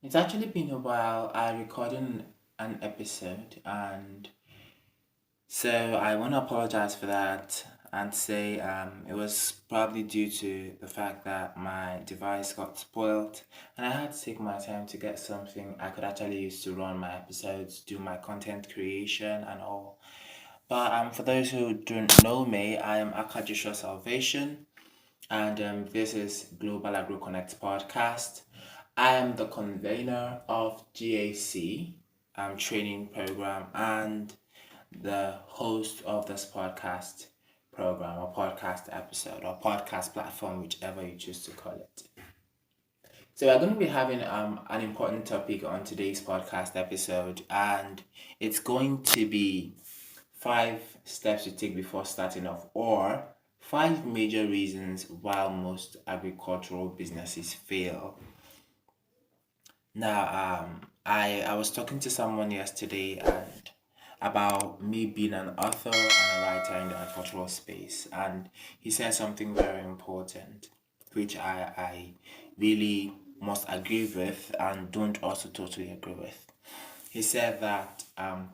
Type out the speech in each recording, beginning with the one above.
It's actually been a while. I recorded an episode, and so I want to apologize for that and say it was probably due to the fact that my device got spoiled, and I had to take my time to get something I could actually use to run my episodes, do my content creation, and all. But for those who don't know me, I am Akajisha Salvation, and this is Global Agro Connect podcast. I am the convener of GAC training program and the host of this podcast program or podcast episode or podcast platform, whichever you choose to call it. So we're going to be having an important topic on today's podcast episode, and it's going to be 5 steps to take before starting off, or 5 major reasons why most agricultural businesses fail. Now, I was talking to someone yesterday and about me being an author and a writer in the agricultural space, and he said something very important, which I really must agree with and don't also totally agree with. He said that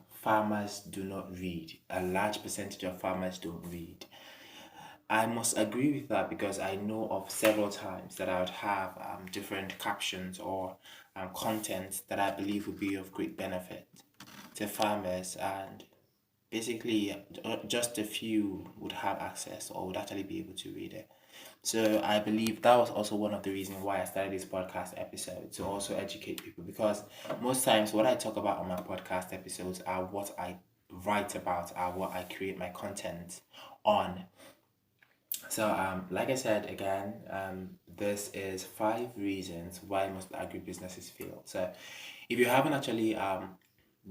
farmers do not read. A large percentage of farmers don't read. I must agree with that because I know of several times that I would have different captions or content that I believe would be of great benefit to farmers, and basically just a few would have access or would actually be able to read it. So I believe that was also one of the reasons why I started this podcast episode, to also educate people, because most times what I talk about on my podcast episodes are what I write about, are what I create my content on. So, like I said again, this is 5 reasons why most agribusinesses fail. So, if you haven't actually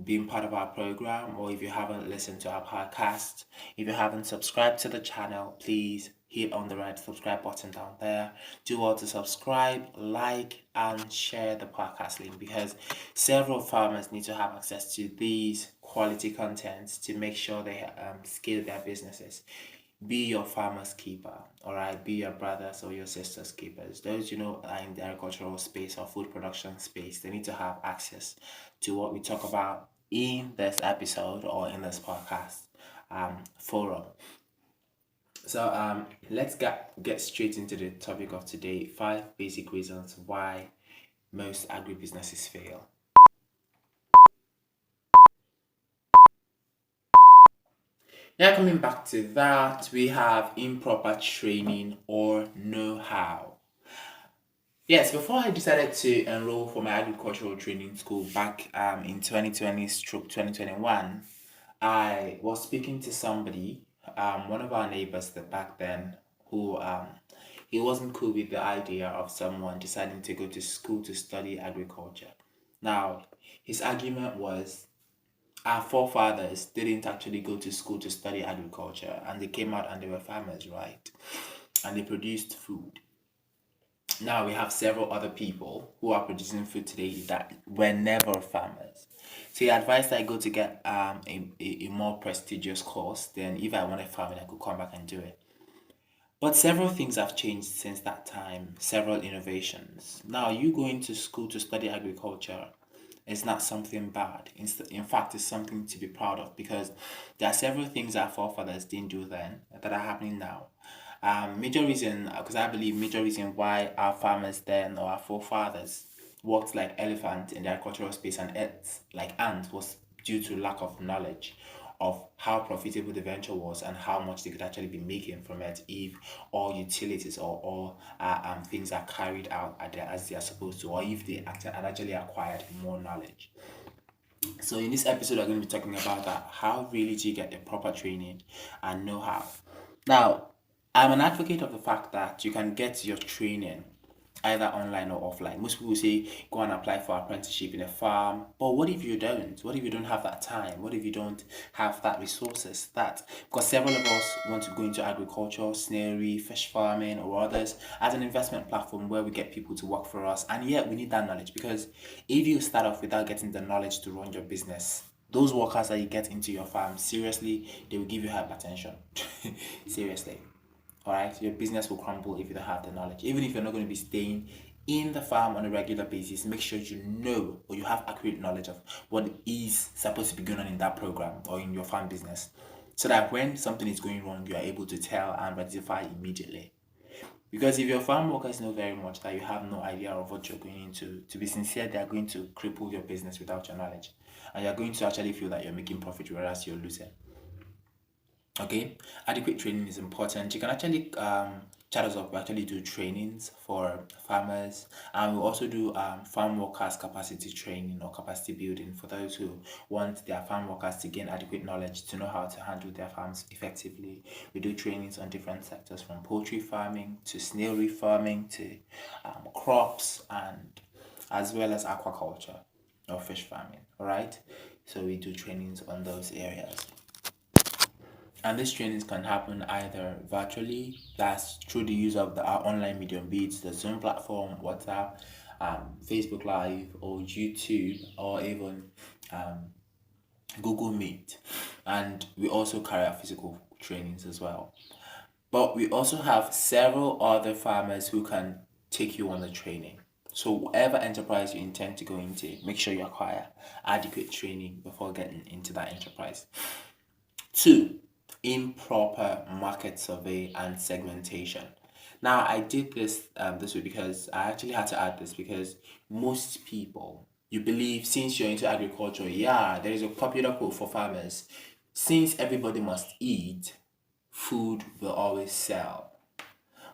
been part of our program, or if you haven't listened to our podcast, if you haven't subscribed to the channel, please hit on the red subscribe button down there. Do all to subscribe, like, and share the podcast link, because several farmers need to have access to these quality contents to make sure they scale their businesses. Be your farmer's keeper, all right? Be your brothers or your sister's keepers. Those are in the agricultural space or food production space, they need to have access to what we talk about in this episode or in this podcast forum. So let's get straight into the topic of today: 5 basic reasons why most agribusinesses fail. Now, coming back to that, we have improper training or know-how. Yes, before I decided to enroll for my agricultural training school back in 2020 stroke 2021, I was speaking to somebody, one of our neighbors that back then, who he wasn't cool with the idea of someone deciding to go to school to study agriculture. Now, his argument was our forefathers didn't actually go to school to study agriculture, and they came out and they were farmers, right? And they produced food. Now we have several other people who are producing food today that were never farmers. So he advised I go to get a more prestigious course. Then if I wanted farming, I could come back and do it. But several things have changed since that time, several innovations. Now, you going to school to study agriculture is not something bad. In fact, it's something to be proud of, because there are several things our forefathers didn't do then that are happening now. Major reason, because I believe major reason why our farmers then, or our forefathers, worked like elephants in the agricultural space and ate like ants, was due to lack of knowledge of how profitable the venture was and how much they could actually be making from it if all utilities or all things are carried out as they are supposed to, or if they actually acquired more knowledge. So in this episode, we're going to be talking about that. How really do you get the proper training and know-how? Now, I'm an advocate of the fact that you can get your training either online or offline. Most people say go and apply for apprenticeship in a farm, but what if you don't? What if you don't have that time? What if you don't have that resources? That because several of us want to go into agriculture, snairy, fish farming, or others as an investment platform where we get people to work for us, and yet we need that knowledge, because if you start off without getting the knowledge to run your business, those workers that you get into your farm, seriously, they will give you hypertension. Seriously. All right, your business will crumble if you don't have the knowledge. Even if you're not going to be staying in the farm on a regular basis, make sure you know or you have accurate knowledge of what is supposed to be going on in that program or in your farm business. So that when something is going wrong, you are able to tell and rectify immediately. Because if your farm workers know very much that you have no idea of what you're going into, to be sincere, they are going to cripple your business without your knowledge. And you're going to actually feel that you're making profit whereas you're losing. Okay, adequate training is important. You can actually chat us up. We actually do trainings for farmers, and we also do farm workers capacity training or capacity building for those who want their farm workers to gain adequate knowledge to know how to handle their farms effectively. We do trainings on different sectors from poultry farming to snail farming to crops and as well as aquaculture or fish farming. All right, so we do trainings on those areas. And these trainings can happen either virtually, that's through the use of our online medium, be it the Zoom platform, WhatsApp, Facebook Live, or YouTube, or even um, Google Meet. And we also carry out physical trainings as well. But we also have several other farmers who can take you on the training. So whatever enterprise you intend to go into, make sure you acquire adequate training before getting into that enterprise. Two, improper market survey and segmentation. Now, I did this way because I actually had to add this because most people, you believe since you're into agriculture, yeah, there is a popular quote for farmers. Since everybody must eat, food will always sell.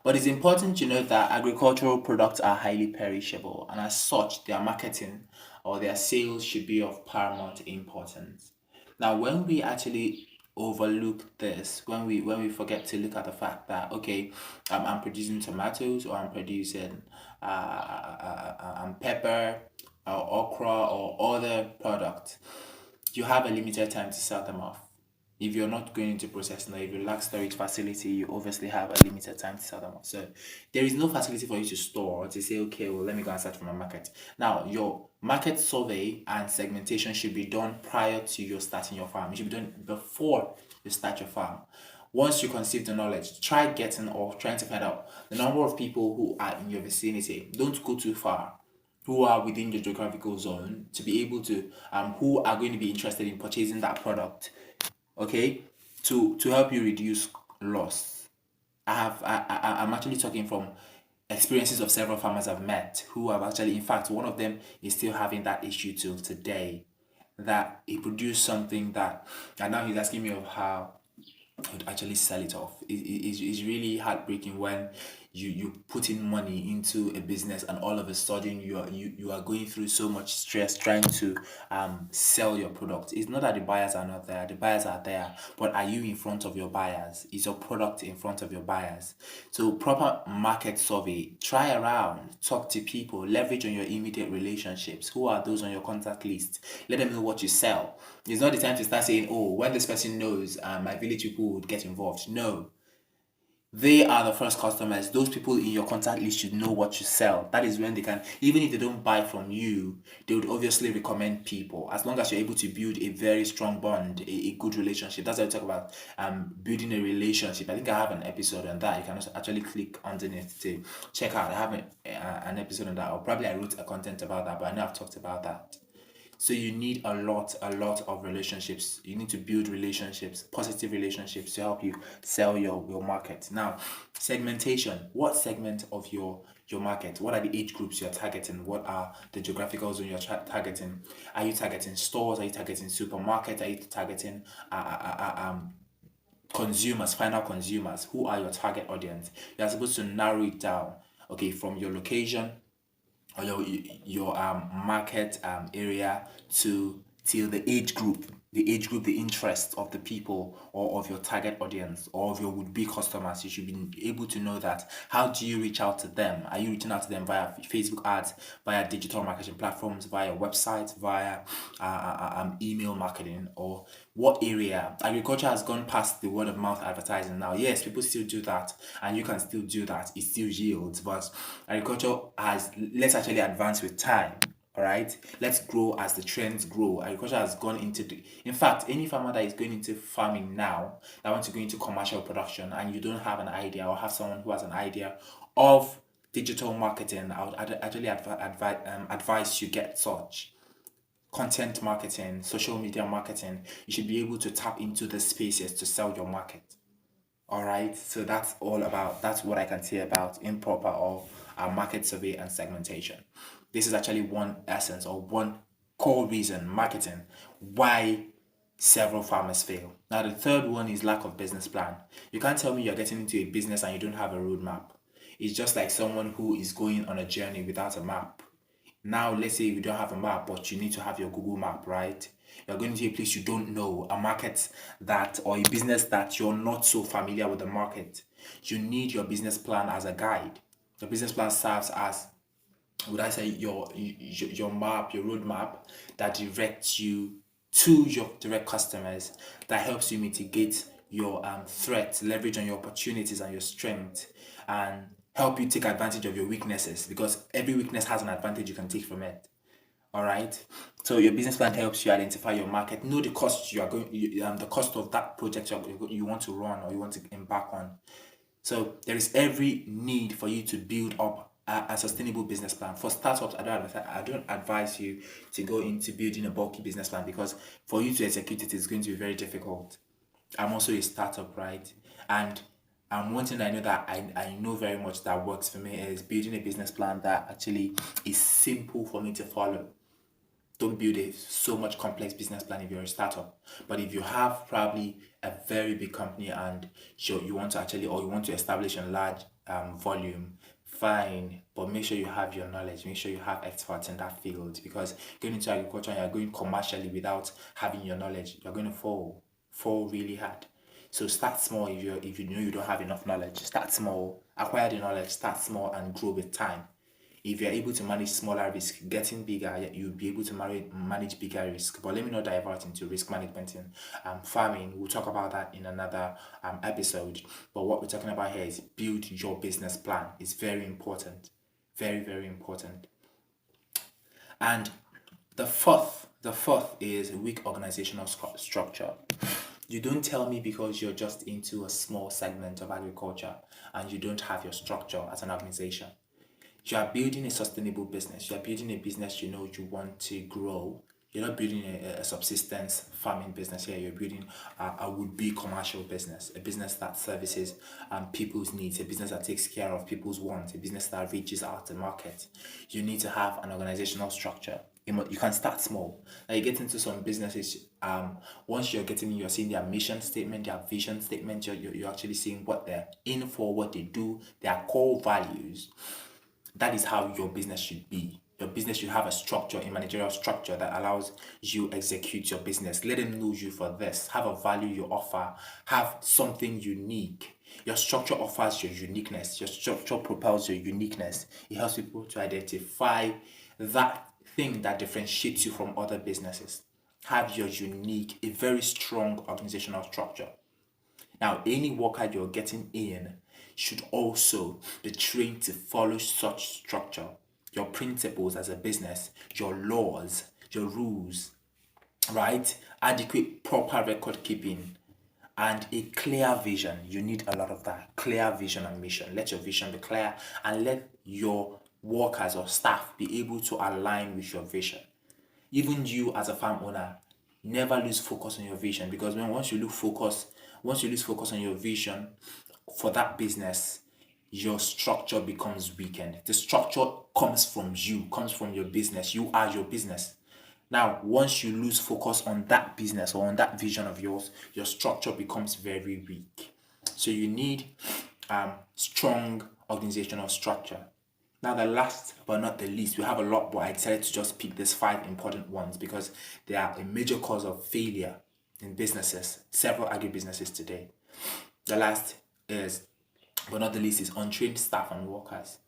But it's important to note that agricultural products are highly perishable, and as such, their marketing or their sales should be of paramount importance. Now, when we actually overlook this, when we forget to look at the fact that okay, I'm producing tomatoes or I'm producing pepper or okra or other products, you have a limited time to sell them off. If you're not going into processing or if you lack storage facility, you obviously have a limited time to sell them off. So there is no facility for you to store to say, okay, well, let me go and search for my market. Now, your market survey and segmentation should be done prior to your starting your farm. It should be done before you start your farm. Once you conceive the knowledge, try getting or trying to find out the number of people who are in your vicinity. Don't go too far, who are within your geographical zone, to be able to who are going to be interested in purchasing that product, okay, to help you reduce loss. I'm actually talking from experiences of several farmers I've met who have actually, in fact, one of them is still having that issue till today, that he produced something that, and now he's asking me of how would actually sell it off. It's really heartbreaking when you put in money into a business and all of a sudden you are going through so much stress trying to sell your product. It's not that the buyers are not there, the buyers are there, but are you in front of your buyers? Is your product in front of your buyers? So proper market survey, try around, talk to people, leverage on your immediate relationships. Who are those on your contact list? Let them know what you sell. It's not the time to start saying, oh, when this person knows, my village people would get involved. No, they are the first customers. Those people in your contact list should know what you sell. That is when they can, even if they don't buy from you, they would obviously recommend people. As long as you're able to build a very strong bond, a good relationship. That's why we talk about building a relationship. I think I have an episode on that. You can also actually click underneath to check out. I have an episode on that, or probably I wrote a content about that, but I know I've talked about that. So you need a lot of relationships. You need to build relationships, positive relationships to help you sell your market. Now, segmentation. What segment of your market? What are the age groups you're targeting? What are the geographical zone you're targeting? Are you targeting stores? Are you targeting supermarkets? Are you targeting consumers, final consumers? Who are your target audience? You're supposed to narrow it down. Okay, from your location or your market area to till the age group, the interest of the people or of your target audience or of your would-be customers. You should be able to know that. How do you reach out to them? Are you reaching out to them via Facebook ads, via digital marketing platforms, via websites, via email marketing, or what area? Agriculture has gone past the word of mouth advertising now. Yes, people still do that, and you can still do that. It still yields, but agriculture has, let's actually advance with time. All right, let's grow as the trends grow. Agriculture has gone into in fact, any farmer that is going into farming now, that wants to go into commercial production, and you don't have an idea or have someone who has an idea of digital marketing, I would actually advise you get such. Content marketing, social media marketing, you should be able to tap into the spaces to sell your market. All right, so that's what I can say about improper or market survey and segmentation. This is actually one essence or one core reason marketing why several farmers fail. Now, the third one is lack of business plan. You can't tell me you're getting into a business and you don't have a roadmap. It's just like someone who is going on a journey without a map. Now, let's say you don't have a map, but you need to have your Google map, right? You're going to a place you don't know, a market that, or a business that you're not so familiar with the market. You need your business plan as a guide. Your business plan serves as, would I say, your map, your roadmap that directs you to your direct customers, that helps you mitigate your threats, leverage on your opportunities and your strength, and help you take advantage of your weaknesses, because every weakness has an advantage you can take from it. All right. So your business plan helps you identify your market, know the cost the cost of that project you want to run or you want to embark on. So there is every need for you to build up a sustainable business plan. For startups, I don't advise you to go into building a bulky business plan, because for you to execute it is going to be very difficult. I'm also a startup, right? And one thing I know that I know very much that works for me is building a business plan that actually is simple for me to follow. Don't build a so much complex business plan if you're a startup. But if you have probably a very big company and you want to actually, or you want to establish a large volume, fine. But make sure you have your knowledge. Make sure you have experts in that field, because going into agriculture and you're going commercially without having your knowledge, you're going to fall really hard. So start small. If you know you don't have enough knowledge, start small, acquire the knowledge, start small and grow with time. If you're able to manage smaller risk, getting bigger, you'll be able to manage bigger risk. But let me not divert into risk management in farming. We'll talk about that in another episode. But what we're talking about here is build your business plan. It's very important. Very, very important. And the fourth is weak organizational structure. You don't tell me because you're just into a small segment of agriculture and you don't have your structure as an organization. You are building a sustainable business. You are building a business you know you want to grow. You're not building a subsistence farming business here. You're building a would-be commercial business, a business that services people's needs, a business that takes care of people's wants, a business that reaches out to market. You need to have an organizational structure. You can start small. Now you get into some businesses. Once you're seeing their mission statement, their vision statement. You're actually seeing what they're in for, what they do, their core values. That is how your business should be. Your business should have a structure, a managerial structure that allows you execute your business. Let them know you for this. Have a value you offer. Have something unique. Your structure offers your uniqueness. Your structure propels your uniqueness. It helps people to identify that thing that differentiates you from other businesses. Have your unique, a very strong organizational structure. Now, any worker you're getting in should also be trained to follow such structure, your principles as a business, your laws, your rules, right? Adequate, proper record keeping, and a clear vision. You need a lot of that. Clear vision and mission. Let your vision be clear and let your workers or staff be able to align with your vision. Even you as a farm owner, never lose focus on your vision, because once you lose focus on your vision for that business, your structure becomes weakened. The structure comes from you, comes from your business. You are your business. Now, once you lose focus on that business or on that vision of yours, your structure becomes very weak. So you need strong organizational structure. Now, the last but not the least, we have a lot, but I decided to just pick these 5 important ones because they are a major cause of failure in businesses, several agribusinesses today. The last is, but not the least, is untrained staff and workers.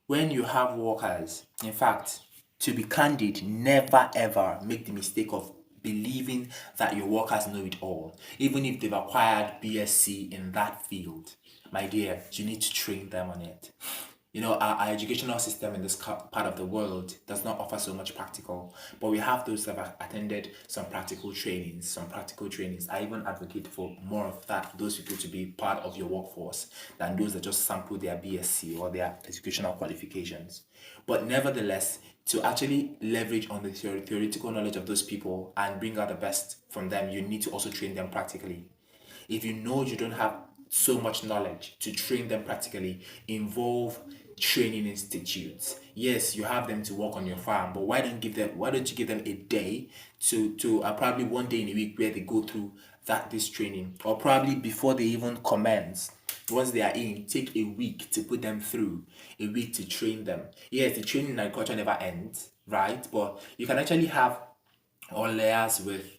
When you have workers, in fact, to be candid, never ever make the mistake of believing that your workers know it all, even if they've acquired BSc in that field. My dear, you need to train them on it. Our educational system in this part of the world does not offer so much practical, but we have those that have attended some practical trainings. I even advocate for more of that, those people to be part of your workforce than those that just sample their BSc or their educational qualifications. But nevertheless, to actually leverage on the theoretical knowledge of those people and bring out the best from them, you need to also train them practically. If you know you don't have so much knowledge to train them practically, involve training institutes. Yes, you have them to work on your farm, but why don't you give them a day to probably one day in a week where they go through this training, or probably before they even commence, once they are in, take a week to put them through, a week to train them. Yes, the training in agriculture never ends, right? But you can actually have or layers with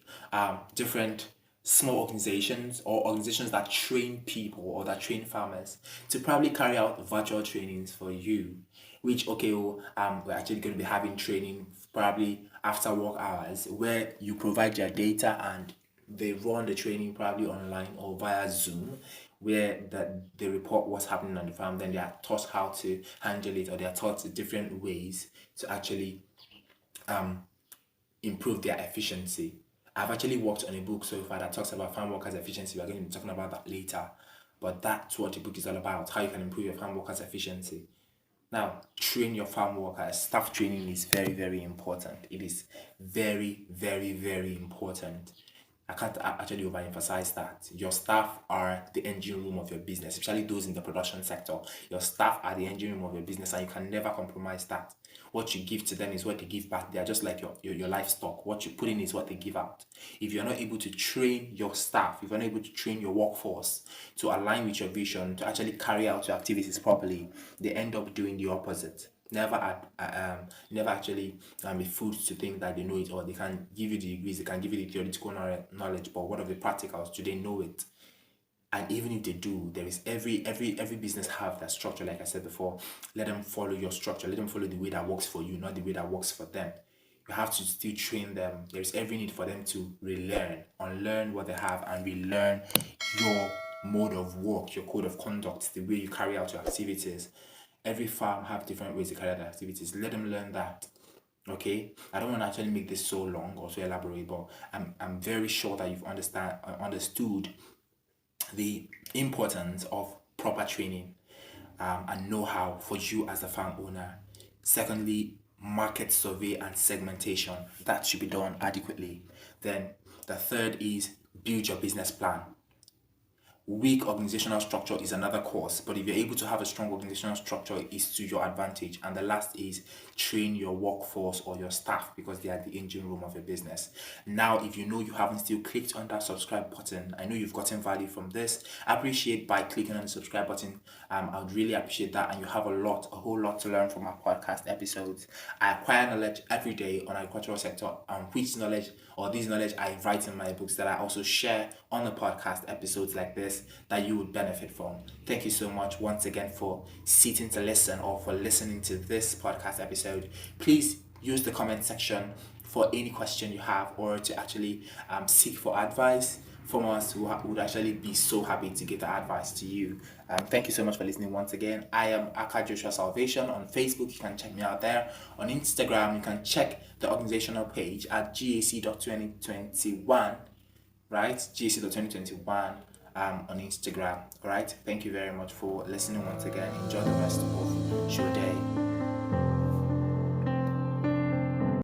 different small organizations or organizations that train people or that train farmers to probably carry out virtual trainings for you, which we're actually going to be having training probably after work hours, where you provide your data and they run the training probably online or via Zoom, where they report what's happening on the farm. Then they are taught how to handle it, or they are taught different ways to actually improve their efficiency. I've actually worked on a book so far that talks about farm workers' efficiency. We're going to be talking about that later. But that's what the book is all about, how you can improve your farm workers' efficiency. Now, train your farm workers. Staff training is very, very important. It is very, very, very important. I can't actually overemphasize that. Your staff are the engine room of your business, especially those in the production sector. Your staff are the engine room of your business, and you can never compromise that. What you give to them is what they give back. They are just like your livestock. What you put in is what they give out. If you're not able to train your staff, if you're not able to train your workforce to align with your vision, to actually carry out your activities properly, they end up doing the opposite. Never actually be fooled to think that they know it, or they can give you the degrees, they can give you the theoretical knowledge, but what of the practicals? Do they know it? And even if they do, there is every business have that structure. Like I said before, let them follow your structure, let them follow the way that works for you, not the way that works for them. You have to still train them. There's every need for them to relearn, unlearn what they have, and relearn your mode of work, your code of conduct, the way you carry out your activities. Every farm have different ways to carry out their activities. Let them learn that. Okay, I don't want to actually make this so long or so elaborate, but I'm very sure that you've understood the importance of proper training and know-how for you as a farm owner. Secondly, market survey and segmentation. That should be done adequately. Then the third is build your business plan. Weak organizational structure is another cause, but if you're able to have a strong organizational structure, it's to your advantage. And the last is train your workforce or your staff, because they are the engine room of your business. Now, if you know you haven't still clicked on that subscribe button, I know you've gotten value from this. I appreciate by clicking on the subscribe button. I would really appreciate that, and you have a whole lot to learn from our podcast episodes. I acquire knowledge every day on agricultural sector, and which knowledge or this knowledge I write in my books that I also share on the podcast episodes like this that you would benefit from. Thank you so much once again for sitting to listen or for listening to this podcast episode. Please use the comment section for any question you have, or to actually seek for advice from us, who would actually be so happy to give the advice to you. Thank you so much for listening once again. I am Aka Joshua Salvation on Facebook. You can check me out there. On Instagram, you can check the organizational page at gac.2021, right? gac.2021 on Instagram, right? Thank you very much for listening once again. Enjoy the rest of your day.